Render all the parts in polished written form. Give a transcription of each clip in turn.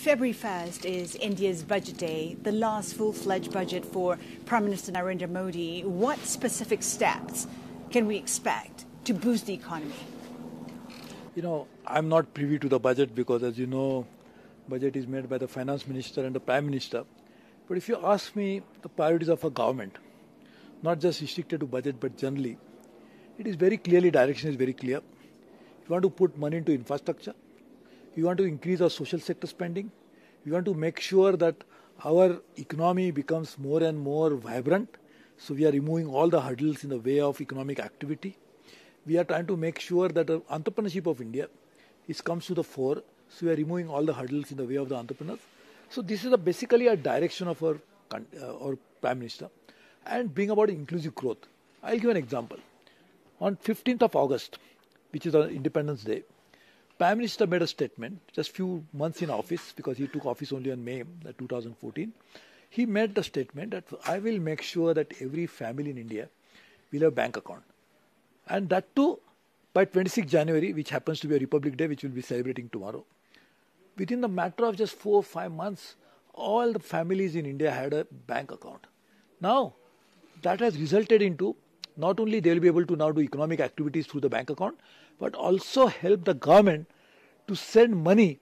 February 1st is India's budget day, the last full-fledged budget for Prime Minister Narendra Modi. What specific steps can we expect to boost the economy? I'm not privy to the budget because, as you know, budget is made by the finance minister and the prime minister. But if you ask me the priorities of a government, not just restricted to budget but generally, it is very clearly, direction is very clear. You want to put money into infrastructure. You want to increase our social sector spending. We want to make sure that our economy becomes more and more vibrant. So we are removing all the hurdles in the way of economic activity. We are trying to make sure that the entrepreneurship of India comes to the fore. So we are removing all the hurdles in the way of the entrepreneurs. So this is basically a direction of our Prime Minister and bring about inclusive growth. I'll give an example. On 15th of August, which is on Independence Day, Prime Minister made a statement, just few months in office, because he took office only in May 2014. He made the statement that I will make sure that every family in India will have a bank account. And that too, by 26 January, which happens to be a Republic Day, which we'll be celebrating tomorrow. Within the matter of just 4 or 5 months, all the families in India had a bank account. Now, that has resulted into not only they will be able to now do economic activities through the bank account, but also help the government to send money,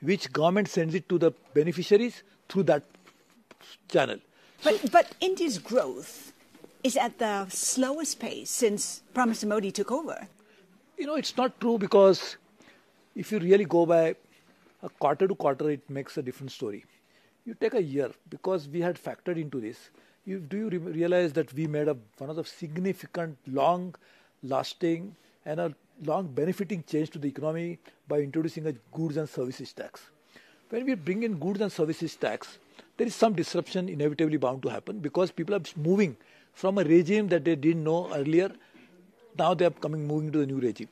which government sends it to the beneficiaries through that channel. But India's growth is at the slowest pace since Prime Minister Modi took over. It's not true, because if you really go by a quarter to quarter, it makes a different story. You take a year, because we had factored into this. Do you realize that we made one of the significant, long-lasting and a long benefiting change to the economy by introducing a goods and services tax? When we bring in goods and services tax, there is some disruption inevitably bound to happen, because people are moving from a regime that they didn't know earlier. Now they are moving to the new regime.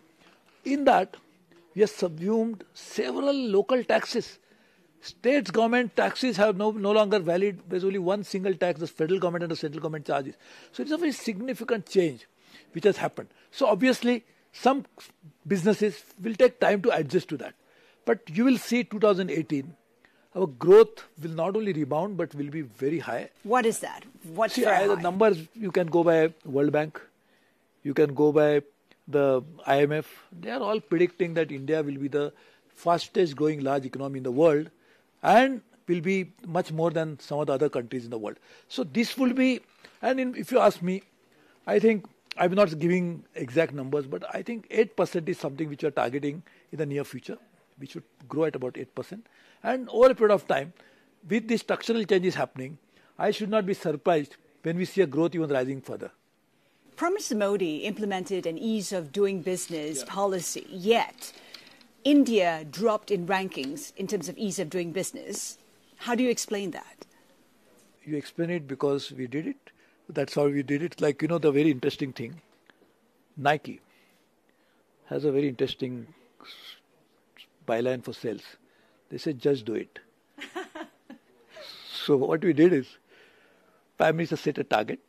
In that, we have subsumed several local taxes. States government taxes have no longer valid. There's only one single tax, the federal government and the central government charges. So it's a very significant change which has happened. So obviously, some businesses will take time to adjust to that. But you will see 2018, our growth will not only rebound, but will be very high. What is that? What's very high? The numbers, you can go by World Bank, you can go by the IMF. They are all predicting that India will be the fastest growing large economy in the world and will be much more than some of the other countries in the world. So this will be, and if you ask me, I think, I'm not giving exact numbers, but I think 8% is something which we are targeting in the near future. We should grow at about 8%. And over a period of time, with these structural changes happening, I should not be surprised when we see a growth even rising further. Prime Minister Modi implemented an ease of doing business policy, yet India dropped in rankings in terms of ease of doing business. How do you explain that? You explain it because we did it. That's how we did it. Like, the very interesting thing, Nike has a very interesting byline for sales. They say, just do it. So what we did is, Prime Minister set a target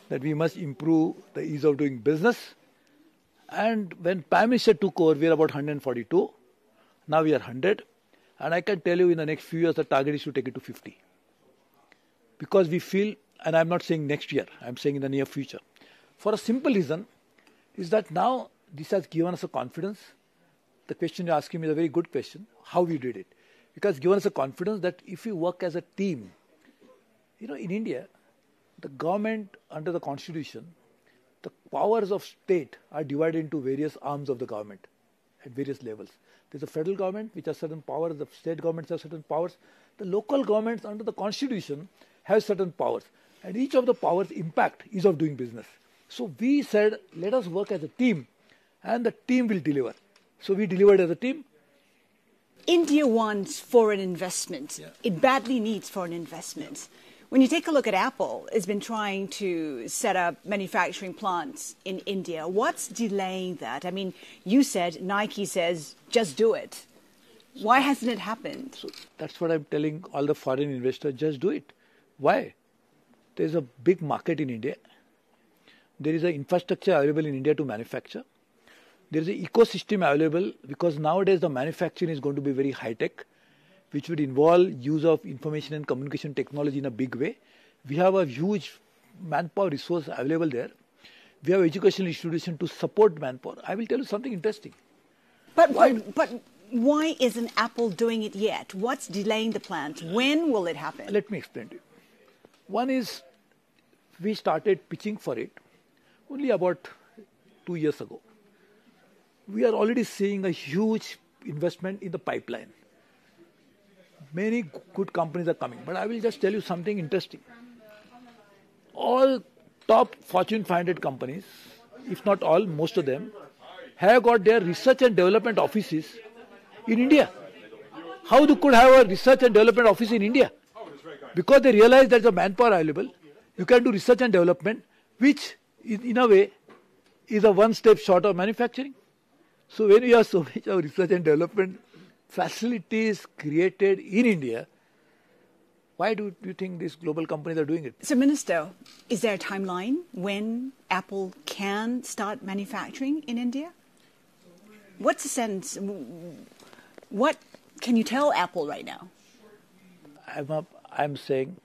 that we must improve the ease of doing business. And when Prime Minister took over, we were about 142. Now we are 100. And I can tell you in the next few years, the target is to take it to 50. Because we feel, and I'm not saying next year, I'm saying in the near future. For a simple reason, is that now this has given us a confidence. The question you're asking me is a very good question, how we did it. Because given us a confidence that if we work as a team, in India, the government under the constitution, the powers of state are divided into various arms of the government at various levels. There's a federal government which has certain powers, the state governments have certain powers, the local governments under the constitution have certain powers. And each of the powers impact ease of doing business. So we said, let us work as a team and the team will deliver. So we delivered as a team. India wants foreign investment. Yeah. It badly needs foreign investment. When you take a look at Apple, it's been trying to set up manufacturing plants in India. What's delaying that? I mean, you said, Nike says, just do it. Why hasn't it happened? So that's what I'm telling all the foreign investors, just do it. Why? There's a big market in India. There is an infrastructure available in India to manufacture. There is an ecosystem available because nowadays the manufacturing is going to be very high-tech. which would involve use of information and communication technology in a big way. We have a huge manpower resource available there. We have educational institutions to support manpower. I will tell you something interesting. But why isn't Apple doing it yet? What's delaying the plans? When will it happen? Let me explain to you. One is, we started pitching for it only about 2 years ago. We are already seeing a huge investment in the pipeline. Many good companies are coming. But I will just tell you something interesting. All top Fortune 500 companies, if not all, most of them, have got their research and development offices in India. How they could have a research and development office in India? Because they realize there's a manpower available. You can do research and development, which in a way is a one step short of manufacturing. So when you have so much of research and development facilities created in India, why do you think these global companies are doing it? So, Minister, is there a timeline when Apple can start manufacturing in India? What's the sense? What can you tell Apple right now? I'm saying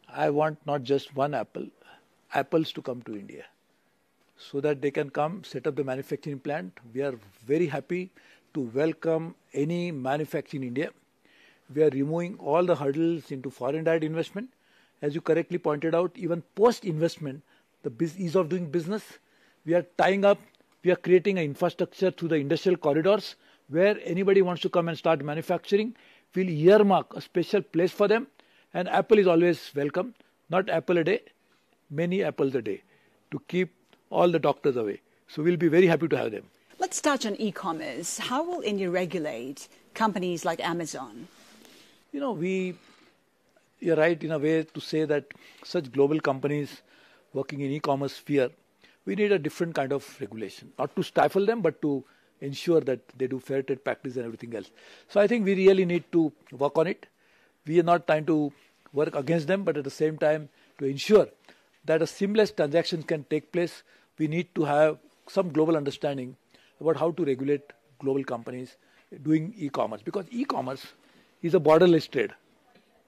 I want not just one apples to come to India so that they can come set up the manufacturing plant. We are very happy to welcome any manufacturing in India. We are removing all the hurdles into foreign direct investment. As you correctly pointed out, even post-investment, the ease of doing business, we are tying up, we are creating an infrastructure through the industrial corridors where anybody wants to come and start manufacturing, we'll earmark a special place for them, and Apple is always welcome. Not apple a day, many apples a day, to keep all the doctors away. So we'll be very happy to have them. Let's touch on e-commerce. How will India regulate companies like Amazon? You know, you're right in a way to say that such global companies working in e-commerce sphere, we need a different kind of regulation, not to stifle them, but to ensure that they do fair trade practice and everything else. So I think we really need to work on it. We are not trying to work against them, but at the same time to ensure that a seamless transaction can take place, we need to have some global understanding about how to regulate global companies doing e-commerce. Because e-commerce is a borderless trade.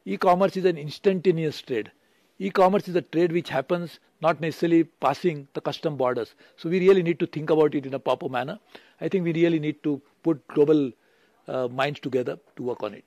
E-commerce is an instantaneous trade. E-commerce is a trade which happens not necessarily passing the custom borders. So we really need to think about it in a proper manner. I think we really need to put global minds together to work on it.